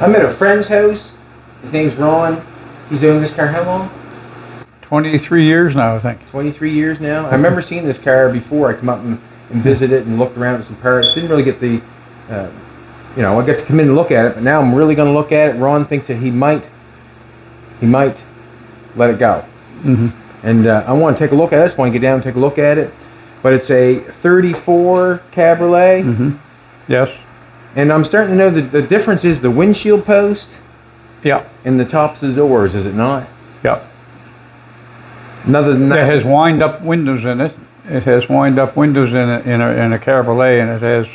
I'm at a friend's house. His name's Ron. He's owned this car how long? 23 years now, I think. 23 years now. I remember seeing this car before. I come up and visited it and looked around at some parts. Didn't really get the, I got to come in and look at it, but now I'm really going to look at it. Ron thinks that he might let it go. Mm-hmm. And I want to take a look at it. I just want to get down and take a look at it. But it's a 34 Cabriolet. Mm-hmm. Yes. And I'm starting to know that the difference is the windshield post. Yeah. And the tops of the doors, is it not? Yeah. Other than that, it has wind-up windows in it. It has wind-up windows in a Cabriolet, and it has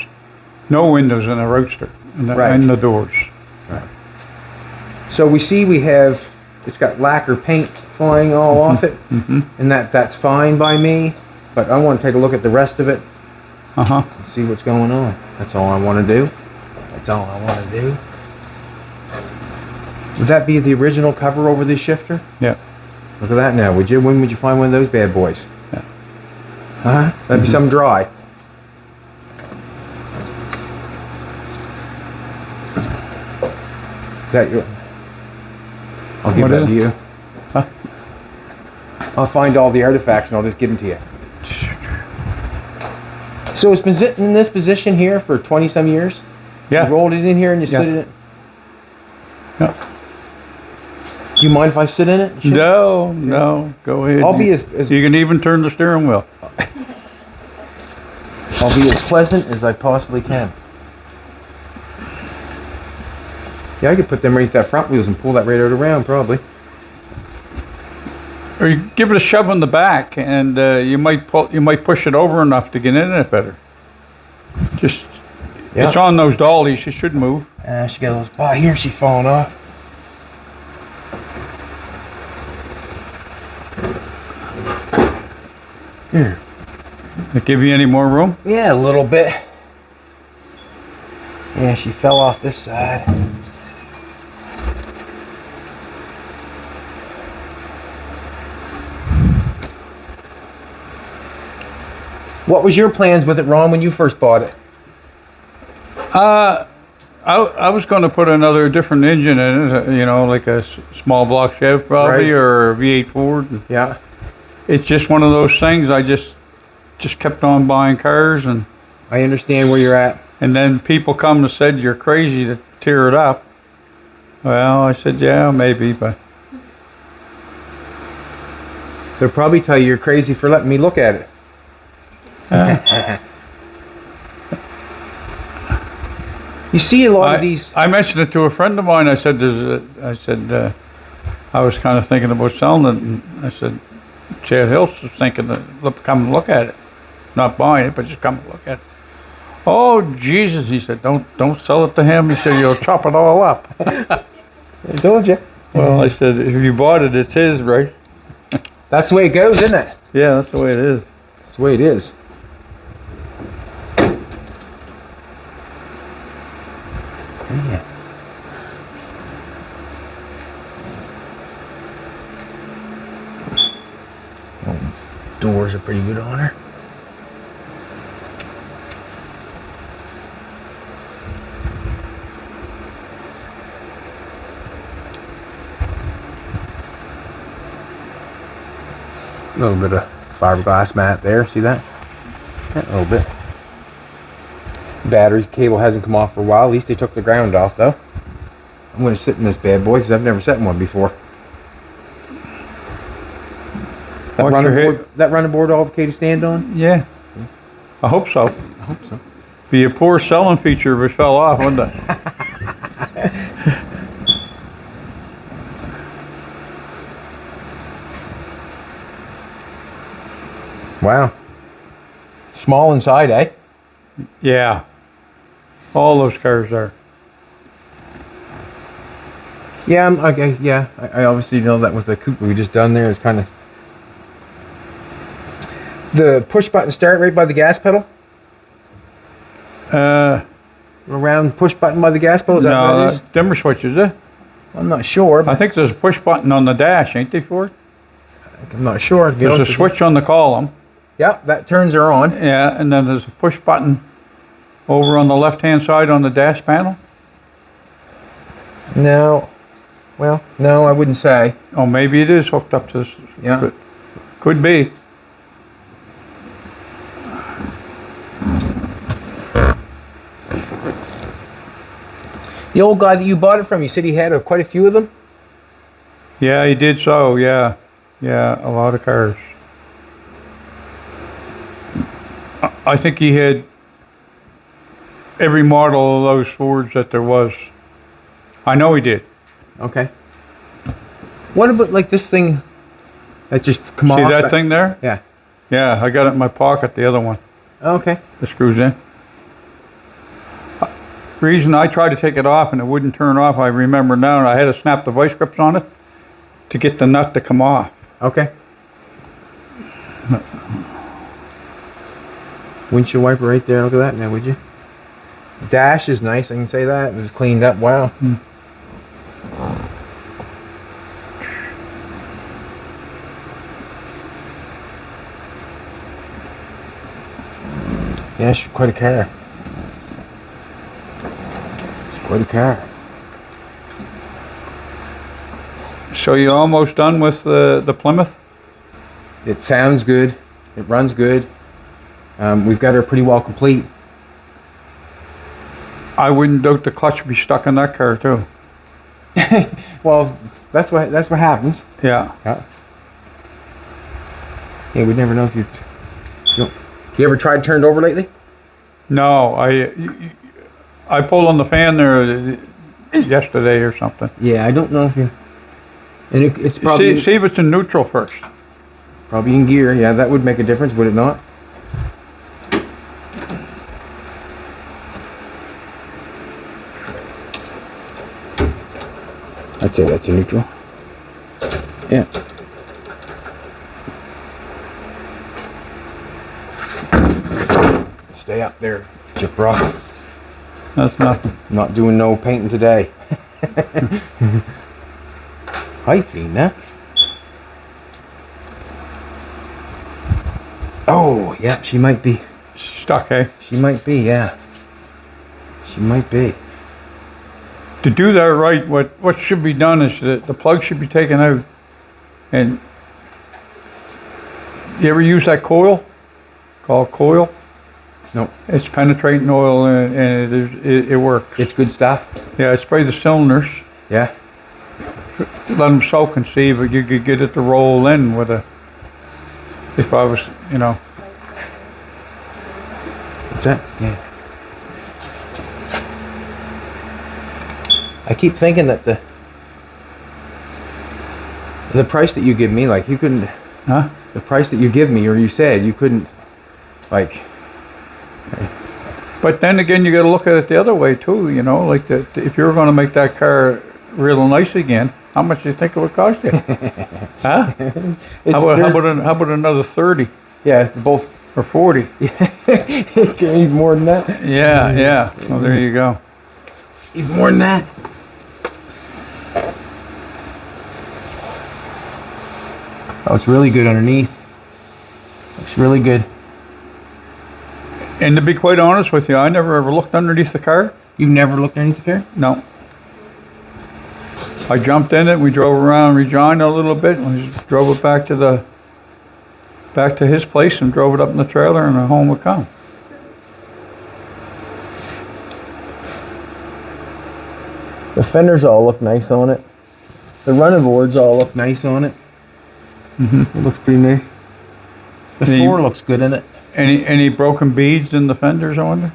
no windows in a Roadster, in the doors. Right. So it's got lacquer paint flying all off it, and that's fine by me. But I want to take a look at the rest of it. And see what's going on. That's all I want to do. That's all I want to do. Would that be the original cover over this shifter? Yeah. Look at that now. When would you find one of those bad boys? Yeah. Huh? That'd be something dry. Is that your? I'll give that to you. Huh? I'll find all the artifacts and I'll just give them to you. So it's been sitting in this position here for 20 some years? Yeah. You rolled it in here and you sit in it? Yeah. Do you mind if I sit in it? No, go ahead. I'll be as you can even turn the steering wheel. I'll be as pleasant as I possibly can. Yeah, I could put them right at that front wheels and pull that right out around, probably. Or you give it a shove on the back, and you might push it over enough to get in it better. It's on those dollies. She should move. She got those. Oh, here she's falling off. Here. It give you any more room? Yeah, a little bit. Yeah, she fell off this side. What was your plans with it, Ron, when you first bought it? I was going to put another different engine in it, like a small block Chev probably, or a V8 Ford. Yeah. It's just one of those things. I just kept on buying cars, and I understand where you're at. And then people come and said, you're crazy to tear it up. Well, I said, yeah, maybe, but they'll probably tell you you're crazy for letting me look at it. You see a lot of these. I mentioned it to a friend of mine. I said, I was kind of thinking about selling it, and I said, Chad Hiltz was thinking to come and look at it. Not buying it, but just come and look at it. Oh, Jesus, he said, don't sell it to him. He said, you'll chop it all up. I told you. Well, I said, if you bought it, it's his, right? That's the way it goes, isn't it? Yeah, that's the way it is. That's the way it is. Yeah. Oh, doors are pretty good on her. A little bit of fiberglass mat there, see that? Yeah, a little bit. Battery cable hasn't come off for a while. At least they took the ground off though. I'm going to sit in this bad boy because I've never sat in one before. That running board all okay to stand on? Yeah. I hope so. I hope so. Be a poor selling feature if it fell off, wouldn't it? Wow. Small inside, eh? Yeah. All those cars are. Yeah, okay. Yeah, I obviously know that with the coupe we just done there is kind of the push button start right by the gas pedal. Around push button by the gas pedal. Is that what it is? Dimmer switch, is it? I'm not sure. I think there's a push button on the dash, ain't there, Ford? I'm not sure. There's a switch on the column. Yeah, that turns her on. Yeah, and then there's a push button over on the left-hand side on the dash panel. No. Well, no, I wouldn't say. Oh, maybe it is hooked up to this. Yeah. But could be. The old guy that you bought it from, you said he had quite a few of them? Yeah, he did so, yeah. Yeah, a lot of cars. I think he had every model of those Fords that there was. I know he did. Okay. What about like this thing that just come See off? that thing there? Yeah. Yeah, I got it in my pocket, the other one. Okay. It screws in. Reason I tried to take it off and it wouldn't turn off, I remember now, and I had to snap the vice grips on it to get the nut to come off. Okay. Windshield wiper right there. Look at that now, would you? Dash is nice. I can say that. It was cleaned up. Wow. Yeah, it's quite a car. It's quite a car. So you're almost done with the Plymouth? It sounds good. It runs good. We've got her pretty well complete. I wouldn't doubt the clutch would be stuck in that car too. Well, that's what happens. Yeah. Yeah. Yeah, we'd never know if you ever tried turned over lately? No, I pulled on the fan there yesterday or something. Yeah, I don't know if you. And it's probably See if it's in neutral first. probably in gear. Yeah, that would make a difference, would it not? I'd say that's a neutral. Yeah. Stay up there, Jabra. That's nothing. Not doing no painting today. Hi, Fina. Oh, yeah, she might be. Stuck, eh? She might be, yeah. She might be. To do that right, what should be done is that the plug should be taken out. And you ever use that coil? Called coil? No, It's penetrating oil and it works. it's good stuff. Yeah, I spray the cylinders, Yeah. let them soak and see if you could get it to roll in with a, if I was, you know. What's that? Yeah. I keep thinking that the price that you give me, like you couldn't, Huh? the price that you give me, or you said you couldn't, like, But then again, you got to look at it the other way too. You know, like if you're going to make that car real nice again, how much do you think it would cost you? Huh? How about another 30 yeah, both. or 40? Even more than that. Yeah, yeah. Well, there you go. Even more than that. Oh, it's really good underneath. Looks really good. And to be quite honest with you, I never ever looked underneath the car. You've never looked underneath the car? No. I jumped in it. We drove around Regina a little bit, and we drove it back to his place, and drove it up in the trailer, and home we come. The fenders all look nice on it. The running boards all look nice on it. It looks pretty nice. The floor looks good in it. Any broken beads in the fenders, I wonder?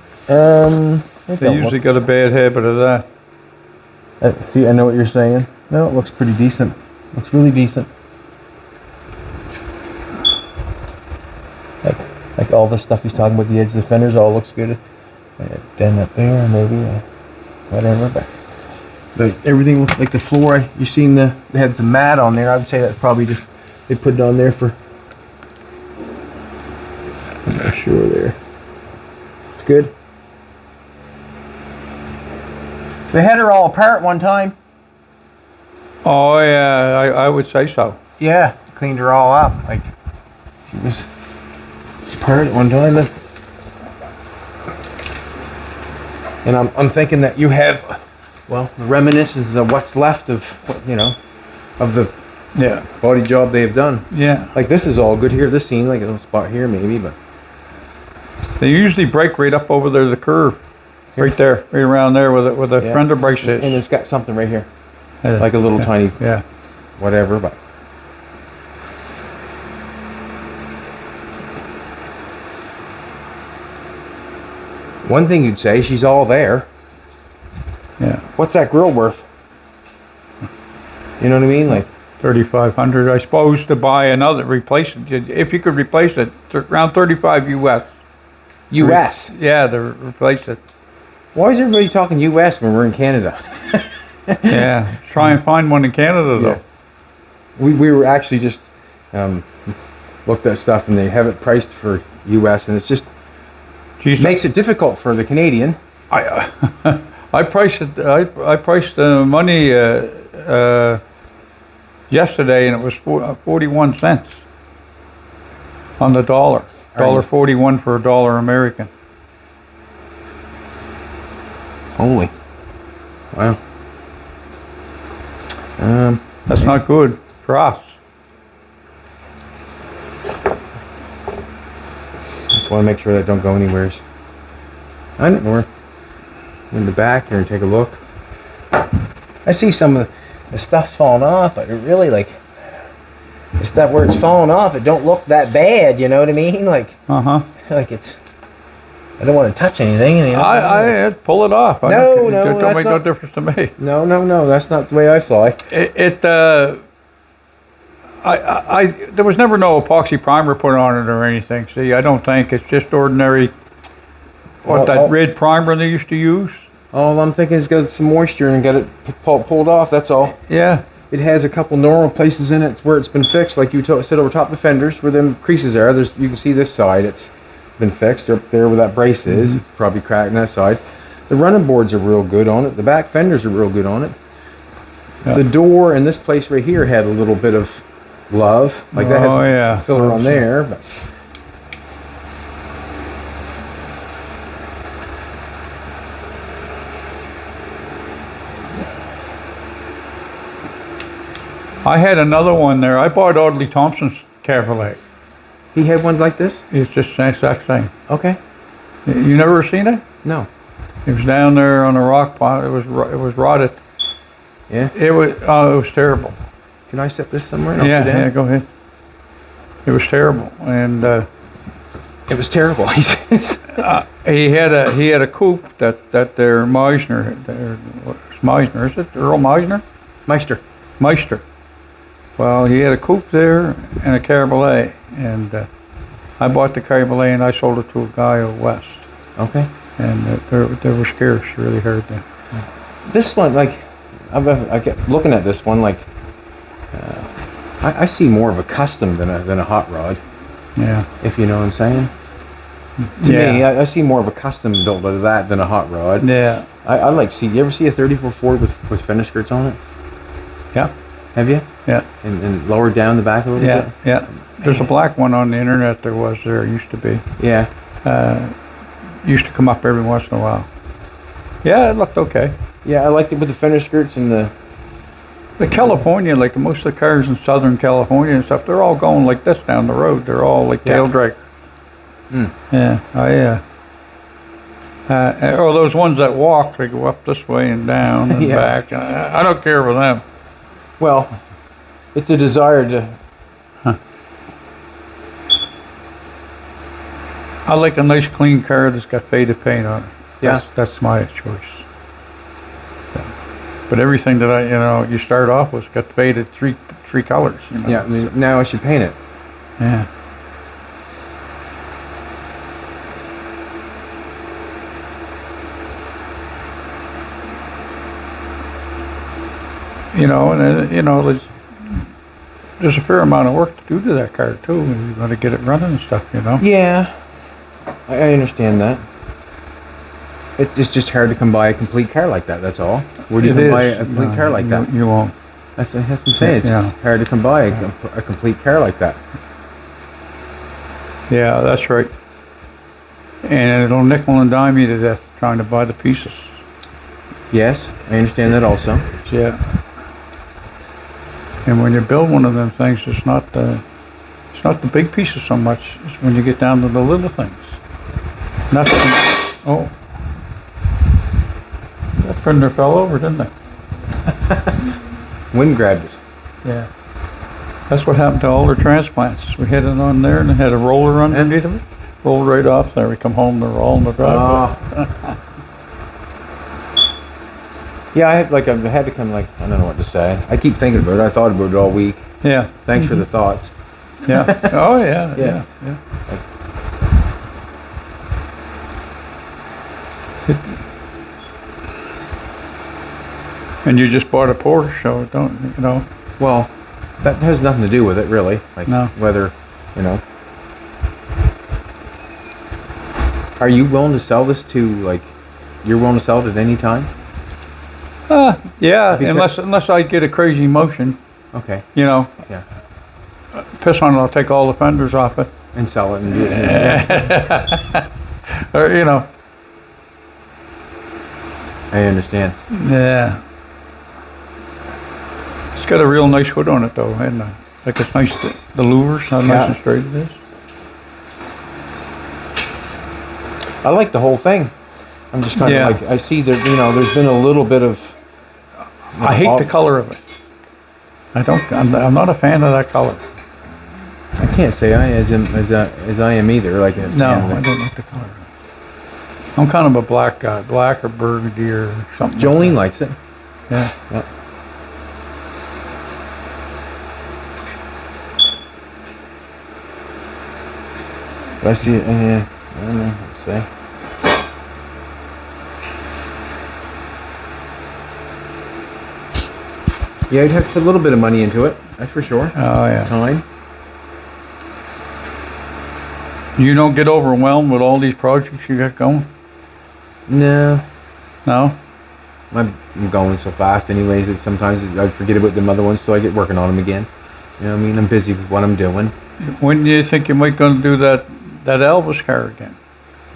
They Usually got a bad habit of that. see, I know what you're saying. No, it looks pretty decent. Looks really decent. Like all the stuff he's talking about, the edge of the fenders all looks good. Then up there, maybe whatever. But everything, like the floor, you seen they had some mat on there. I would say that's probably just they put it on there for. I'm not sure there. It's good. They had her all apart one time. Oh yeah, I would say so. Yeah, cleaned her all up. Like she was apart at one time. And I'm thinking that you have well, reminiscences of what's left of, of the Yeah. body job they have done. Yeah. Like this is all good here. This seems like a little spot here maybe, but They usually break right up over there, the curve. Right there, right around there where the yeah. fender brace is. And it's got something right here, Yeah. like a little Yeah. tiny Yeah. whatever. But one thing you'd say, she's all there. Yeah. What's that grill worth? You know what I mean? Like 3,500, I suppose, to buy another, replace it. If you could replace it, around 35 US. U.S. Yeah, to replace it. Why is everybody talking U.S. when we're in Canada? Yeah, try and find one in Canada though. Yeah. We were actually just looked at stuff and they have it priced for U.S. and it's just Jeez, makes it difficult for the Canadian. I priced it. I priced the money yesterday, and it was 41 cents on the dollar. $1.41 for $1 American. Holy, wow. That's not good for us. Just want to make sure that don't go anywhere. I don't know. In the back here and take a look. I see some of the stuff's falling off, but it really the stuff where it's falling off, it don't look that bad. You know what I mean? Like it's. I don't want to touch anything. I'd pull it off. No, it don't that's make not, no difference to me. No. That's not the way I fly. There was never no epoxy primer put on it or anything. See, I don't think it's just ordinary. That red primer they used to use. All I'm thinking is get some moisture and get it pulled off. That's all. Yeah. It has a couple normal places in it where it's been fixed, like you said, over top of the fenders where them creases are. You can see this side. It's been fixed up there where that brace is. It's probably cracked on that side. The running boards are real good on it. The back fenders are real good on it. Yeah. The door and this place right here had a little bit of love, like that has a filler on there. But I had another one there. I bought Audley Thompson's Cabriolet. He had one like this? It's just the exact same. Okay. You never seen it? No. It was down there on a rock pile. It was rotted. Yeah. It was terrible. Can I set this somewhere? Yeah, go ahead. It was terrible, and it was terrible. He says. He had a coupe that their Meisner. Meisner, is it Earl Meisner? Meister. Well, he had a coupe there and a Cabriolet, and I bought the Cabriolet and I sold it to a guy out west. Okay. And they were scarce, really hard then. This one, like, I kept looking at this one, like, I see more of a custom than a hot rod. Yeah. If you know what I'm saying. To me, I see more of a custom built out of that than a hot rod. Yeah. I like see. You ever see a 34 Ford with fender skirts on it? Yeah. Have you? Yeah. And lowered down the back a little bit? Yeah. There's a black one on the internet. There used to be. Yeah. Used to come up every once in a while. Yeah, it looked okay. Yeah, I liked it with the fender skirts and the California, like most of the cars in Southern California and stuff, they're all going like this down the road. They're all like tail drag. Yeah, or those ones that walk, they go up this way and down and back. I don't care for them. Well, it's a desire to. I like a nice clean car that's got faded paint on it. That's my choice. But everything that you start off with got faded three colors. Yeah, now I should paint it. Yeah. There's a fair amount of work to do to that car too. You got to get it running and stuff, Yeah, I understand that. It's just hard to come by a complete car like that. That's all. Where do you come by a complete car like that? You won't. That's what I'm saying. It's hard to come by a complete car like that. Yeah, that's right. And it'll nickel and dime you to death trying to buy the pieces. Yes, I understand that also. Yeah. And when you build one of them things, it's not the big pieces so much. It's when you get down to the little things. Nothing. Oh. That printer fell over, didn't it? Wind grabbed it. Yeah. That's what happened to all their transplants. We had it on there and it had a roller underneath of it. Rolled right off there. We come home, they're all in the driveway. Yeah, I had to come I don't know what to say. I keep thinking about it. I thought about it all week. Yeah. Thanks for the thoughts. Yeah. Oh, yeah. Yeah. Yeah. And you just bought a Porsche, so don't, Well, that has nothing to do with it, really. No. Whether, Are you willing to sell this to, you're willing to sell it at any time? Yeah, unless I get a crazy motion, Okay. Yeah. Piss on it, I'll take all the fenders off it. And sell it and do it. Or, I understand. Yeah. It's got a real nice hood on it, though, hasn't it? It's nice, the louvers, how nice and straight it is. I like the whole thing. I'm just kind of I see that, there's been a little bit of... I hate the color of it. I'm not a fan of that color. I can't say I as I am either. No, I don't like the color. I'm kind of a black guy, black or burgundy or something. Jolene likes it. Yeah. I see it. I don't know what to say. Yeah, you'd have to put a little bit of money into it. That's for sure. Oh yeah. Time. You don't get overwhelmed with all these projects you got going? No. No? I'm going so fast anyways that sometimes I forget about them other ones, so I get working on them again. You know what I mean? I'm busy with what I'm doing. When do you think you might going to do that Elvis car again?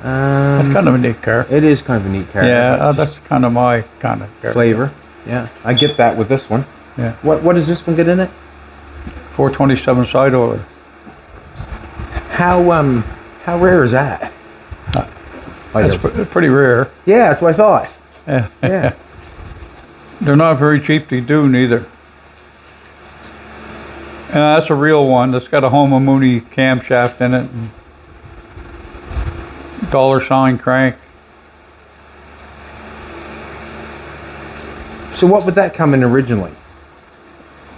That's kind of a neat car. It is kind of a neat car. Yeah, that's kind of my kind of car. Flavor. Yeah, I get that with this one. Yeah. What does this one get in it? 427 side oiler. How rare is that? That's pretty rare. Yeah, that's what I thought. Yeah. Yeah. They're not very cheap to do neither. That's a real one. That's got a Homo Mooney camshaft in it. And $sign crank. So what would that come in originally?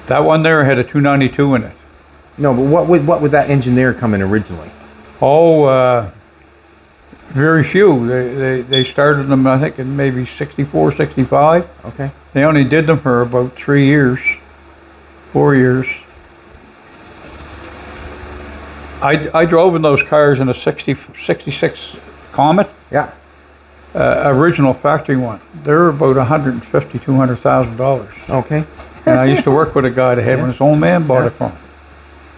That one there had a 292 in it. No, but what would that engine there come in originally? Oh, very few. They started them, I think, in maybe 64, 65. Okay. They only did them for about 4 years. I drove in those cars in a 66 Comet. Yeah. Original factory one. They're about $150,000, $200,000. Okay. And I used to work with a guy that had one. His old man bought it from him.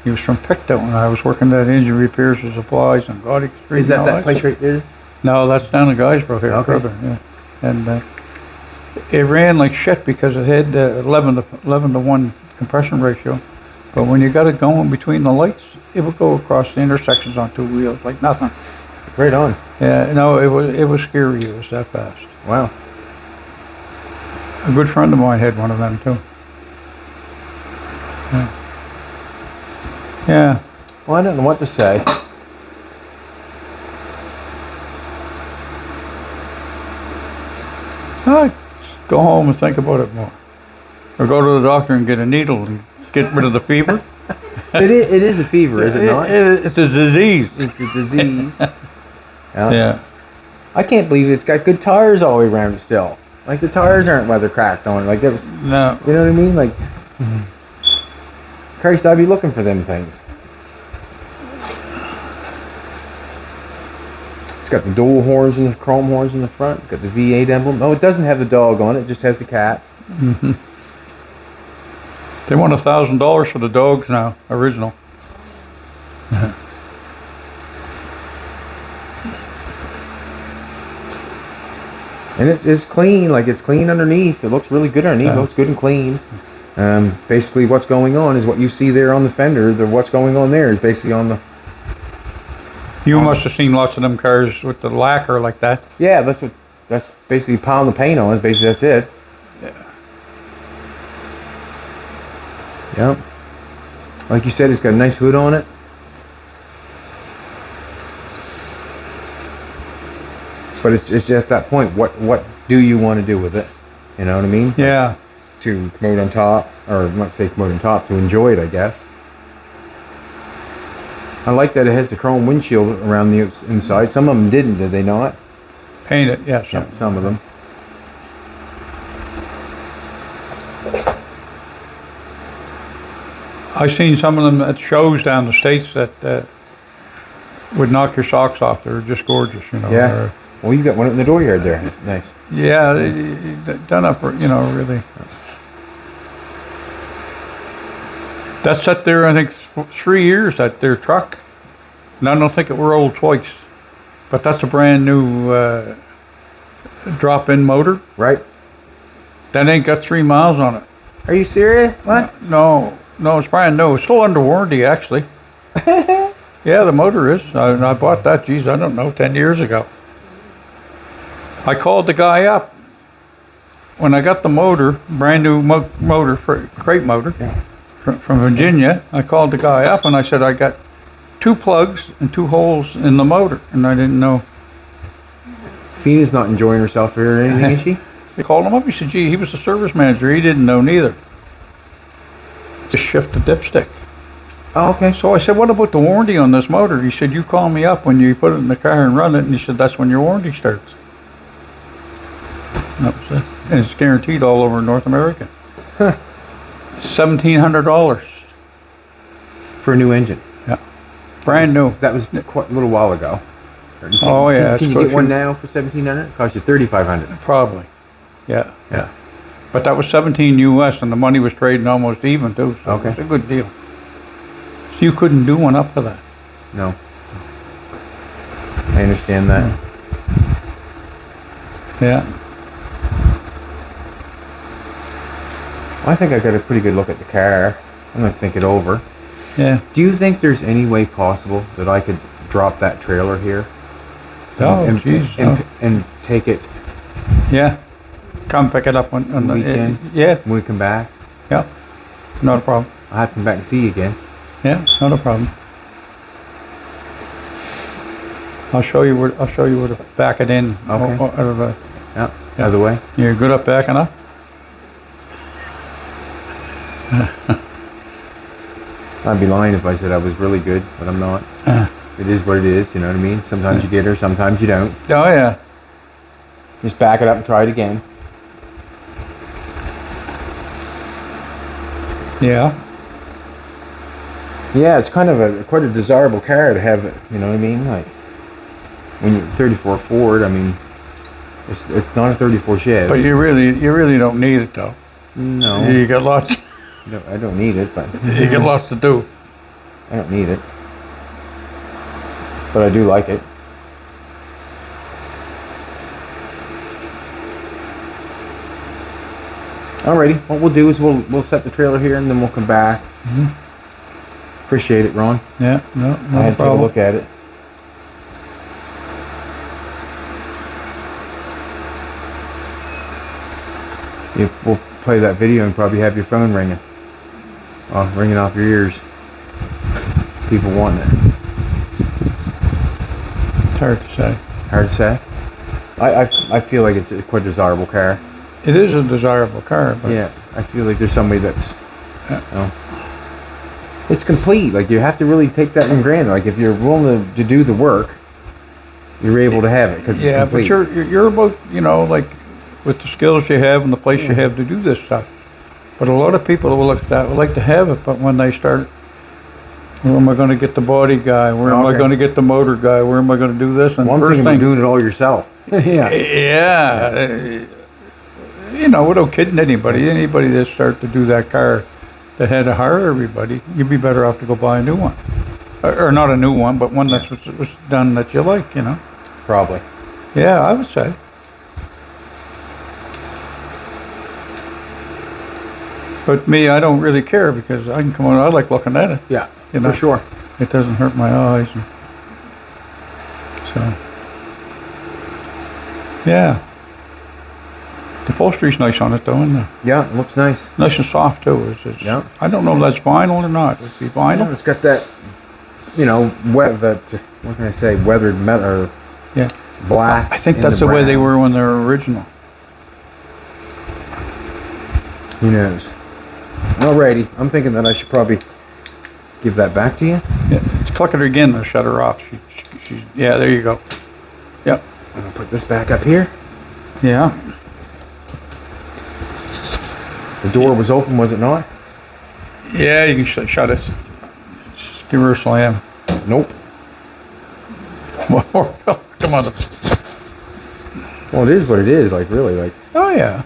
He was from Pictou, and I was working at Engine Repairs and Supplies on Gothic Street. Is that place right there? No, that's down in Guysborough here, Okay. further. Yeah. And it ran like shit because it had 11 to 1 compression ratio. But when you got it going between the lights, it would go across the intersections on two wheels like nothing. Right on. Yeah, no, it was scary. It was that fast. Wow. A good friend of mine had one of them too. Yeah. Well, I don't know what to say. Go home and think about it more. Or go to the doctor and get a needle and get rid of the fever. It is a fever, is it not? It's a disease. It's a disease. Yeah. I can't believe it's got good tires all the way around still. Like the tires aren't weather cracked on it. Like that was, No. you know what I mean? Like, Christ, I'd be looking for them things. It's got the dual horns and the chrome horns in the front. It's got the V8 emblem. Oh, it doesn't have the dog on it. It just has the cat. Mm-hmm. They want $1,000 for the dogs now, original. And it's clean, like it's clean underneath. It looks really good underneath. It looks good and clean. Basically what's going on is what you see there on the fender. What's going on there is basically on the... You must have seen lots of them cars with the lacquer like that. Yeah, that's basically pound the paint on it. Basically, that's it. Yeah. Yep. Like you said, it's got a nice hood on it. But it's just at that point, what do you want to do with it? You know what I mean? Yeah. To come out on top, or not say come out on top, to enjoy it, I guess. I like that it has the chrome windshield around the inside. Some of them didn't, did they not? Painted, yes. Yep, some of them. I've seen some of them at shows down the States that would knock your socks off. They're just gorgeous, you know. Yeah. Well, you got one in the dooryard there. It's nice. Yeah, they done up, you know, really. That sat there, I think, 3 years, that their truck. And I don't think it were old twice. But that's a brand new drop-in motor. Right. That ain't got 3 miles on it. Are you serious? What? No, it's brand new. It's still under warranty, actually. Yeah, the motor is. I bought that, geez, I don't know, 10 years ago. I called the guy up. When I got the motor, brand new motor, crate motor, from Virginia, I called the guy up and I said, I got 2 plugs and 2 holes in the motor, and I didn't know. Fina's not enjoying herself here or anything, is she? I called him up, he said, gee, he was the service manager, he didn't know neither. Just shift the dipstick. Oh, okay. So I said, what about the warranty on this motor? He said, you call me up when you put it in the car and run it, and he said, that's when your warranty starts. And that was it. And it's guaranteed all over North America. Huh. $1,700. For a new engine. Yeah. Brand new. That was quite a little while ago. Oh, yeah. Can you get one now for $1,700? It costs you $3,500. Probably. Yeah. But that was 17 US, and the money was trading almost even too, so okay. It was a good deal. So you couldn't do one up for that. No. I understand that. Yeah. I think I got a pretty good look at the car. I'm going to think it over. Yeah. Do you think there's any way possible that I could drop that trailer here? Oh, and take it Yeah. Come pick it up on the weekend? yeah. When we come back? Yeah. Not a problem. I'll have to come back and see you again. Yeah, not a problem. I'll show you where to back it in. Okay. Out of the, Yeah. Other way? you're good at backing up? I'd be lying if I said I was really good, but I'm not. It is what it is, you know what I mean? Sometimes you get her, sometimes you don't. Oh yeah. Just back it up and try it again. Yeah. Yeah, it's kind of quite a desirable car to have, you know what I mean? Like, when you're 34 Ford, I mean, it's not a 34 Chev. But you really don't need it though. No. You got lots. No, I don't need it, but You got lots to do. I don't need it. But I do like it. Alrighty, what we'll do is we'll set the trailer here and then we'll come back. Appreciate it, Ron. Yeah, no I had to take a problem. look at it. We'll play that video and probably have your phone ringing. Ringing off your ears. People wanting it. It's hard to say. Hard to say. I feel like it's a quite desirable car. It is a desirable car, but Yeah, I feel like there's somebody that's, you know, it's complete. Like, you have to really take that in granted. Like, if you're willing to do the work, you're able to have it because it's yeah, complete. but you're about, you know, like with the skills you have and the place you have to do this stuff. But a lot of people will look at that, would like to have it, but when they start, where am I going to get the body guy? Where am I Okay. going to get the motor guy? Where am I going to do this? And One first thing about doing it all yourself. Yeah. Yeah. You know, without kidding anybody that start to do that car that had to hire everybody, you'd be better off to go buy a new one. Or not a new one, but one that was done that you like, you know. Probably. Yeah, I would say. But me, I don't really care because I can come on. I like looking at it. Yeah, You know? for sure. It doesn't hurt my eyes. So, yeah. The upholstery's nice on it though, isn't it? Yeah, it looks nice. Nice and soft too. Yeah. I don't know if that's vinyl or not. Is it vinyl? It's got that, what can I say, weathered metal, or Yeah. black. I think and that's the way they brown. were when they were original. Who knows? Alrighty, I'm thinking that I should probably give that back to you. Yeah. Click it again to shut her off. She's yeah, there you go. Yep. I'm gonna put this back up here. Yeah. The door was open, was it not? Yeah, you can shut it. Just give her a slam. Nope. Come on. Well, it is what it is, like, really, like, Oh yeah.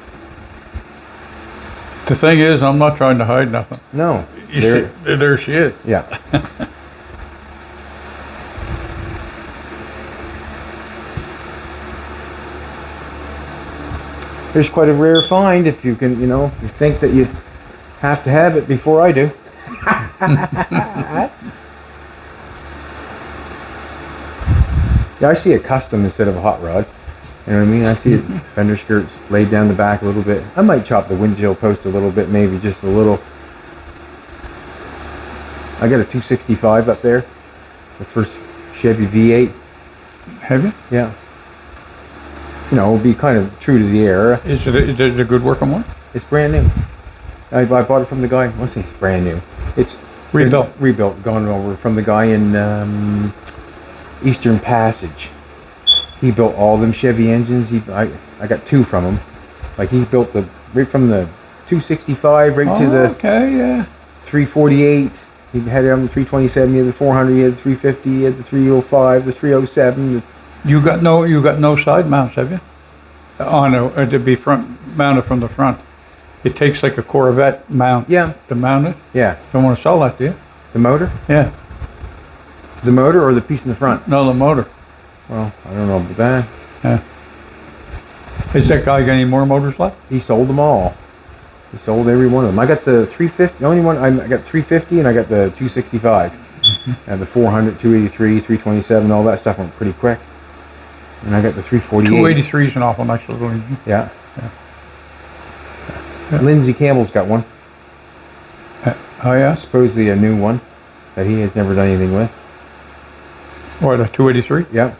The thing is, I'm not trying to hide nothing. no. There she is. Yeah. There's quite a rare find if you can, you think that you have to have it before I do. Yeah, I see a custom instead of a hot rod. You know what I mean? I see it, fender skirts laid down the back a little bit. I might chop the windshield post a little bit, maybe just a little. I got a 265 up there, the first Chevy V8. Have you? Yeah. It'll be kind of true to the era. Is it a good working one? It's brand new. I bought it from the guy. I won't say it's brand new. It's Rebuilt. Rebuilt, gone over from the guy in Eastern Passage. He built all them Chevy engines. I got two from him. Like he built right from the 265 right to the okay, yeah. 348. He had it on the 327. He had the 400. He had the 350. He had the 305. The 307. You got no side mounts, have you? To be front mounted from the front. It takes like a Corvette mount. Yeah. To mount it. Yeah. Don't want to sell that, do you? The motor? Yeah. The motor or the piece in the front? No, the motor. Well, I don't know about that. Yeah. Has that guy got any more motors left? He sold them all. He sold every one of them. I got the 350. The only one I got 350, and I got the 265. And the 400, 283, 327, all that stuff went pretty quick. And I got the 348. 283 is an awful nice little engine. Yeah. Yeah. Lindsay Campbell's got one. Oh yeah? Supposedly a new one that he has never done anything with. What, a 283? Yep.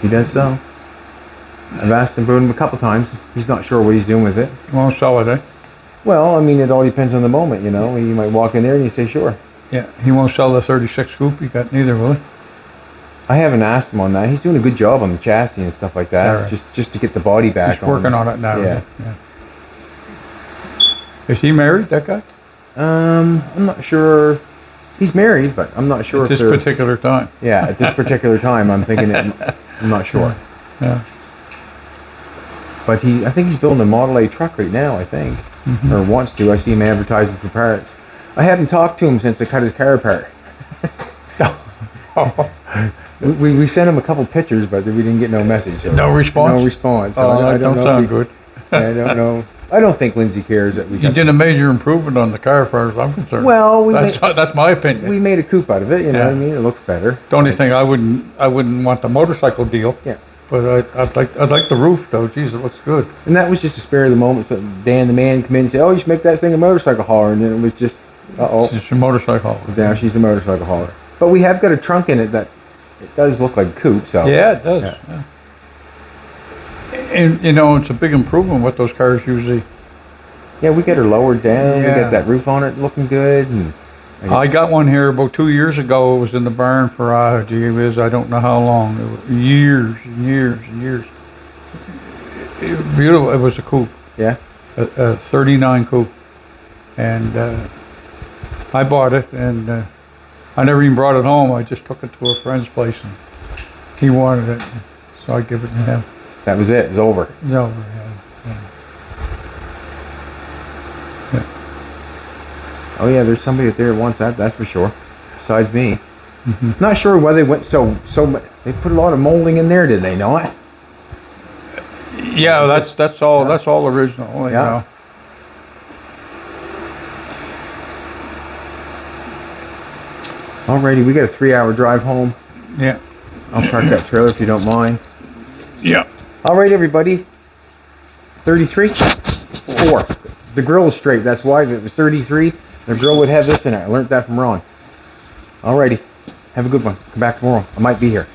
He does so. I've asked him about him a couple times. He's not sure what he's doing with it. You won't sell it, eh? Well, I mean, it all depends on the moment, you know. You might walk in there and you say, sure. Yeah, he won't sell the 36 coupe you got neither, will he? I haven't asked him on that. He's doing a good job on the chassis and stuff like that. Sorry. It's just to get the body back. He's working on it now. Yeah. Is he? Yeah. Is he married, that guy? I'm not sure. He's married, but I'm not sure At if this particular time. Yeah, at this particular time, I'm thinking I'm not sure. Yeah. But I think he's building a Model A truck right now, I think. Or wants to. I see him advertising for parts. I haven't talked to him since I cut his car apart. We sent him a couple pictures, but we didn't get no message. So No response? No response. Oh, So that don't know if sound good. I don't know. I don't think Lindsay cares that we You got. did a major improvement on the car as far as I'm concerned. Well, that's my opinion. we made a coupe out of it. You know Yeah. what I mean? It looks better. The only thing I wouldn't want the motorcycle deal. Yeah. But I'd like the roof though. Geez, it looks good. And that was just a spare of the moment. So Dan the man come in and say, "Oh, you should make that thing a motorcycle hauler," and then it was just, It's just a motorcycle. now she's a motorcycle hauler. But we have got a trunk in it that it does look like a coupe. So Yeah, it does. Yeah. Yeah. And it's a big improvement what those cars usually. yeah, we got her lowered down. We Yeah. got that roof on it looking good. And I got one here about 2 years ago. It was in the barn for gee whiz, I don't know how long. It was years and years and years. It was beautiful. It was a coupe, Yeah. a 39 coupe, and I bought it, and I never even brought it home. I just took it to a friend's place, and he wanted it, so I give it to him. That was it. It was over. It's over. Yeah. Oh yeah, there's somebody out there that wants that. That's for sure. Besides me. Not sure why they went so. They put a lot of molding in there, did they not? Yeah, that's all. That's all original. You Yeah. know. Alrighty, we got a 3-hour drive home. Yeah. I'll park that trailer if you don't mind. Yeah. Alright, everybody. 33? 4. The grill is straight. That's why. If it was 33, the grill would have this in it. I learned that from Ron. Alrighty. Have a good one. Come back tomorrow. I might be here.